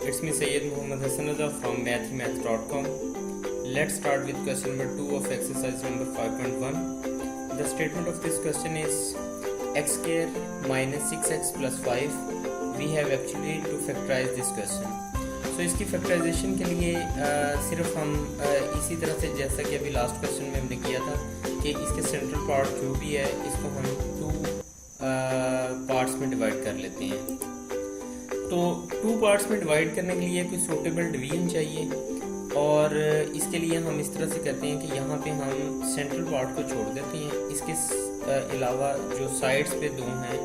it's me Sayyid Muhammad Hassan Raza from mathemath.com. Let's start with question number 2 of exercise number 5.1. The statement of this question is x square minus 6x plus 5. We have actually to factorize this question. So इसकी factorisation के लिए सिर्फ हम इसी तरह से जैसा कि अभी लास्ट क्वेश्चन में हमने किया था कि इसके सेंट्रल पार्ट जो भी है इसको हम 2 पार्ट्स में डिवाइड कर लेते हैं। तो 2 पार्ट्स में डिवाइड करने के लिए कोई सूटेबल डिवीजन चाहिए और इसके लिए हम इस तरह से करते हैं कि यहाँ पे हम सेंट्रल पार्ट को छोड़ देते हैं। इसके अलावा जो साइड्स पे 2 हैं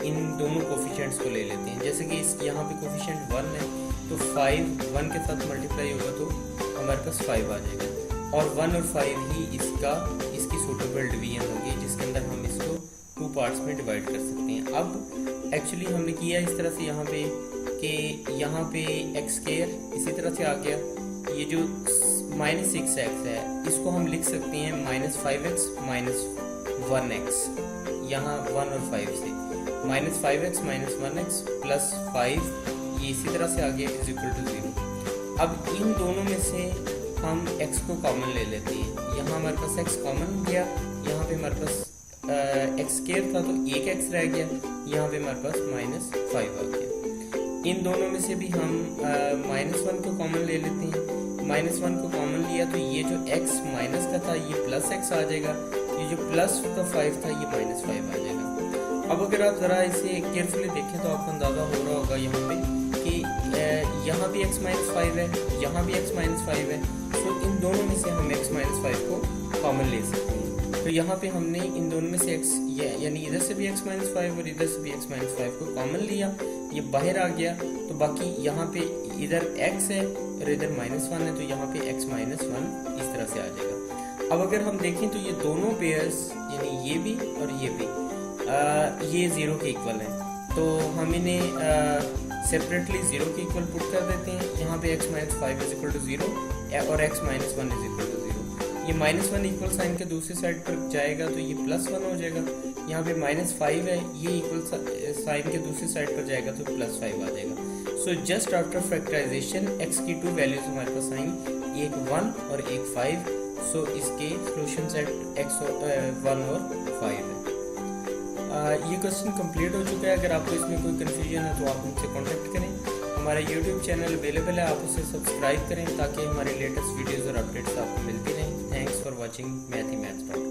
इन दोनों कोफिशिएंट्स को ले लेते हैं। जैसे कि इस यहाँ पे कोफिशिएंट 1 है तो 5 1 के साथ मल्टीप्लाई होगा तो हमारे पास 5 आ जाएगा और 1 और 5 ही इसकी सूटेबल डिवीजन होगी जिसके अंदर हम इसको 2 पार्ट्स में डिवाइड कर सकते हैं। अब एक्चुअली हमने किया इस तरह से यहाँ पे कि यहाँ पे एक्स स्क्वायर इसी तरह से आ गया। ये जो माइनस 6x है इसको हम लिख सकते हैं माइनस 5x माइनस 1x, यहाँ 1 और 5 से minus 5x minus 1x plus 5 ये इसी तरह से आ गया इज इक्वल टू 0। अब इन दोनों में से हम x को कॉमन ले लेते हैं। यहाँ हमारे पास x कॉमन गया, यहाँ पे हमारे पास एक्स स्क्वायर था तो एक x रह गया, यहाँ पे हमारे पास माइनस 5 आ गया। इन दोनों में से भी हम माइनस 1 को कॉमन ले लेते हैं। माइनस 1 को कॉमन लिया तो ये जो x माइनस का था ये प्लस x आ जाएगा, ये जो प्लस का 5 था ये माइनस 5 आ जाएगा। अब अगर आप ज़रा इसे केयरफुली देखें तो आपको अंदाज़ा हो रहा होगा यहाँ पे कि यहाँ भी x माइनस 5 है, यहाँ भी x माइनस 5 है। तो इन दोनों में से हम x माइनस 5 को कॉमन ले सकते हैं। तो यहाँ पे हमने इन दोनों में से x यानी इधर से भी x माइनस 5 और इधर से भी x माइनस 5 को कॉमन लिया, ये बाहर आ गया। तो बाकी यहाँ पे इधर x है और इधर माइनस 1 है तो यहाँ पे x माइनस 1 इस तरह से आ जाएगा। अब अगर हम देखें तो ये दोनों पेयर्स यानी ये भी और ये भी ये 0 के इक्वल है तो हम इन्हें सेपरेटली 0 के इक्वल पुट कर देते हैं। यहाँ पे x minus 5 is equal to 0 और x minus 1 is equal to 0। ये माइनस 1 इक्वल साइन के दूसरी साइड पर जाएगा तो ये प्लस 1 हो जाएगा। यहाँ पे माइनस 5 है, ये इक्वल साइन के दूसरी साइड पर जाएगा तो प्लस 5 आ जाएगा। So just after factorisation x की 2 वैल्यूज हमारे पास आएंगी, एक 1 और एक 5। सो इसके सोल्यूशन सेट x 1 और 5 है। ये क्वेश्चन कंप्लीट हो चुका है। अगर आपको इसमें कोई कन्फ्यूजन है तो आप मुझसे कांटेक्ट करें। हमारा यूट्यूब चैनल अवेलेबल है, आप उसे सब्सक्राइब करें ताकि हमारे लेटेस्ट वीडियोज़ और अपडेट्स आपको मिलती रहें। Thanks for watching मैथमेथ.com।